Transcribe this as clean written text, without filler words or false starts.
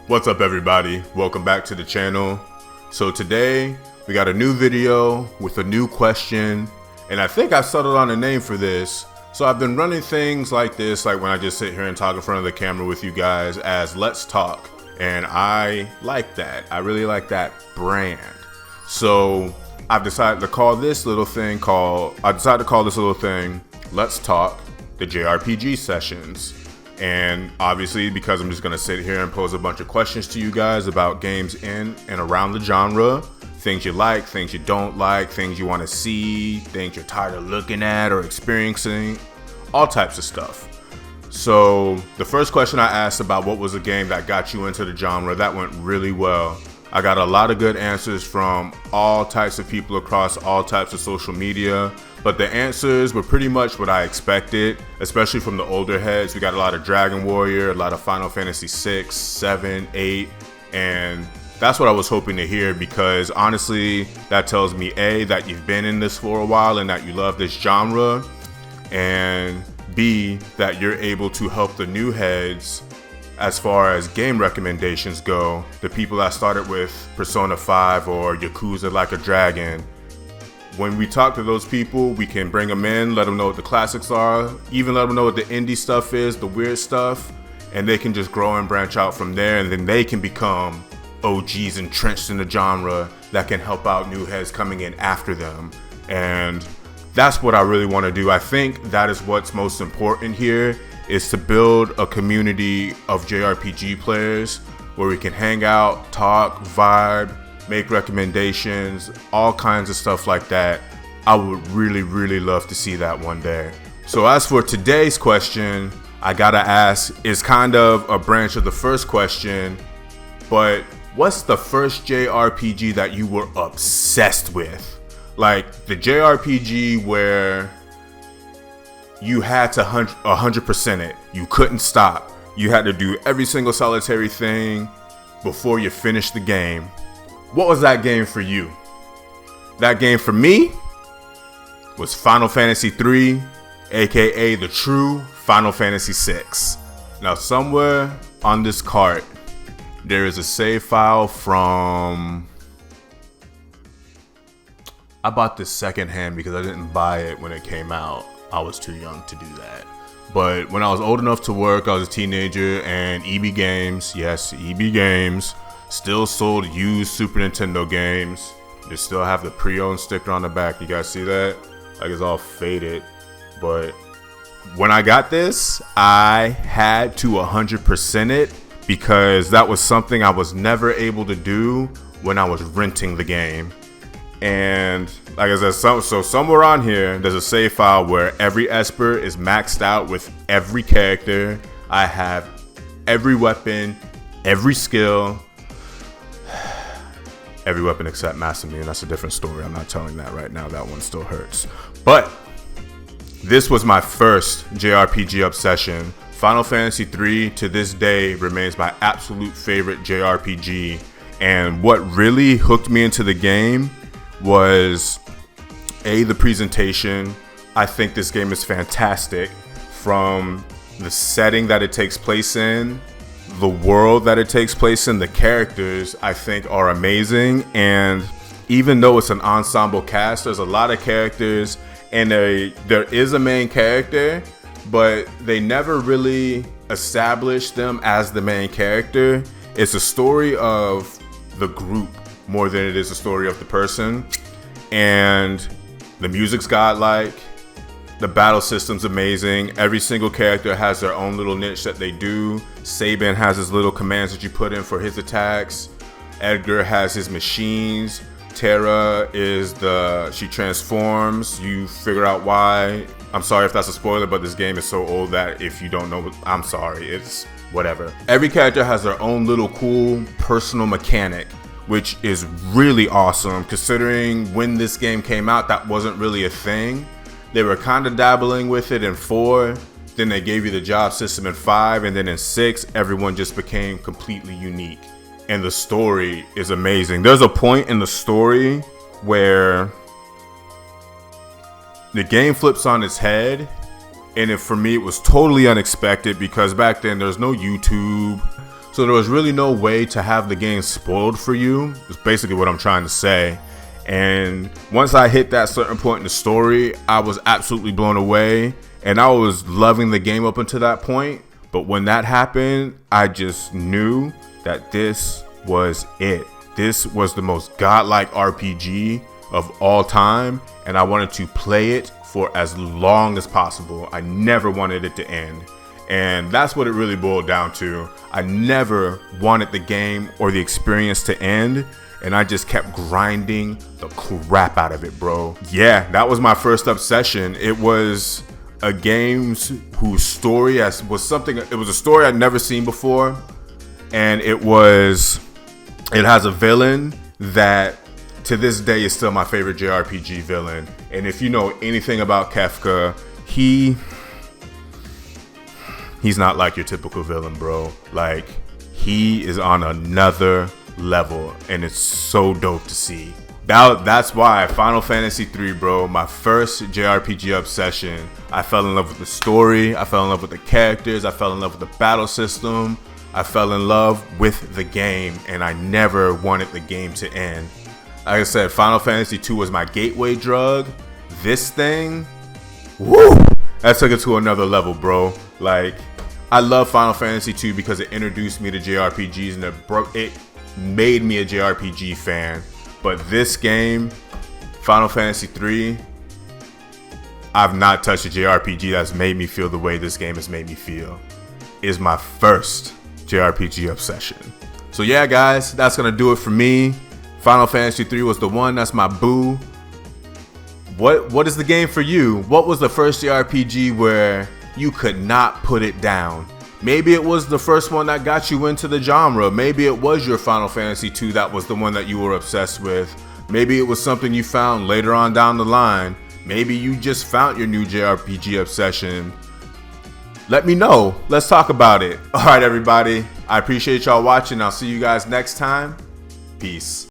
What's up everybody, welcome back to the channel. So today we got a new video with a new question, and I think I settled on a name for this. So I've been running things like this, like when I just sit here and talk in front of the camera with you guys, as Let's Talk, and I like that. I really like that brand. So I've decided to call this little thing Let's Talk, the JRPG sessions. And obviously, because I'm just going to sit here and pose a bunch of questions to you guys about games in and around the genre, things you like, things you don't like, things you want to see, things you're tired of looking at or experiencing, all types of stuff. So the first question I asked about what was a game that got you into the genre, that went really well. I got a lot of good answers from all types of people across all types of social media, but the answers were pretty much what I expected, especially from the older heads. We got a lot of Dragon Warrior, a lot of Final Fantasy 6, 7, 8, and that's what I was hoping to hear, because honestly, that tells me A, that you've been in this for a while and that you love this genre, and B, that you're able to help the new heads as far as game recommendations go, the people that started with Persona 5 or Yakuza Like a Dragon. When we talk to those people, we can bring them in, let them know what the classics are, even let them know what the indie stuff is, the weird stuff, and they can just grow and branch out from there, and then they can become OGs entrenched in the genre that can help out new heads coming in after them. And that's what I really want to do. I think that is what's most important here, is to build a community of JRPG players where we can hang out, talk, vibe, make recommendations, all kinds of stuff like that. I would really love to see that one day. So as for today's question, I gotta ask, is kind of a branch of the first question, but what's the first JRPG that you were obsessed with? Like the JRPG where you had to 100% it. You couldn't stop. You had to do every single solitary thing before you finished the game. What was that game for you? That game for me was Final Fantasy 3, aka the true Final Fantasy 6. Now somewhere on this cart, there is a save file from... I bought this secondhand because I didn't buy it when it came out. I was too young to do that. But when I was old enough to work, I was a teenager, and EB Games, yes, EB Games, still sold used Super Nintendo games. They still have the pre-owned sticker on the back. You guys see that? Like, it's all faded. But when I got this, I had to 100% it, because that was something I was never able to do when I was renting the game. And like I said, so somewhere on here, there's a save file where every Esper is maxed out with every character. I have every weapon, every skill, every weapon except Masamune, and that's a different story. I'm not telling that right now. That one still hurts. But this was my first JRPG obsession. Final Fantasy 3 to this day remains my absolute favorite JRPG. And what really hooked me into the game was the presentation. I think this game is fantastic, from the setting that it takes place in, the world that it takes place in, the characters I think are amazing. And even though it's an ensemble cast, there's a lot of characters, and there is a main character, but they never really establish them as the main character. It's a story of the group more than it is a story of the person. And the music's godlike, the battle system's amazing, every single character has their own little niche that they do. Sabin has his little commands that you put in for his attacks, Edgar has his machines, Terra is she transforms, you figure out why. I'm sorry if that's a spoiler, but this game is so old that if you don't know, I'm sorry, it's whatever. Every character has their own little cool personal mechanic, which is really awesome, considering when this game came out, that wasn't really a thing. They were kind of dabbling with it in 4, then they gave you the job system in 5, and then in 6, everyone just became completely unique. And the story is amazing. There's a point in the story where the game flips on its head, and for me, it was totally unexpected, because back then there's no YouTube, So there was really no way to have the game spoiled for you. It's basically what I'm trying to say. And once I hit that certain point in the story, I was absolutely blown away. And I was loving the game up until that point. But when that happened, I just knew that this was it. This was the most godlike RPG of all time. And I wanted to play it for as long as possible. I never wanted it to end. And that's what it really boiled down to. I never wanted the game or the experience to end. And I just kept grinding the crap out of it, bro. Yeah, that was my first obsession. It was a game whose story was something. It was a story I'd never seen before. And it has a villain that to this day is still my favorite JRPG villain. And if you know anything about Kefka, he's not like your typical villain, bro. Like, he is on another level, and it's so dope to see. That's why Final Fantasy 3, bro, my first JRPG obsession. I fell in love with the story, I fell in love with the characters, I fell in love with the battle system, I fell in love with the game, and I never wanted the game to end. Like I said, Final Fantasy 2 was my gateway drug. This thing, woo, that took it to another level, bro. Like, I love Final Fantasy 2 because it introduced me to JRPGs and it made me a JRPG fan. But this game, Final Fantasy 3, I've not touched a JRPG that's made me feel the way this game has made me feel. It is my first JRPG obsession. So yeah, guys, that's gonna do it for me. Final Fantasy 3 was the one. That's my boo. What is the game for you? What was the first JRPG where you could not put it down? Maybe it was the first one that got you into the genre. Maybe it was your Final Fantasy 2 that was the one that you were obsessed with. Maybe it was something you found later on down the line. Maybe you just found your new JRPG obsession. Let me know. Let's talk about it. All right, everybody. I appreciate y'all watching. I'll see you guys next time. Peace.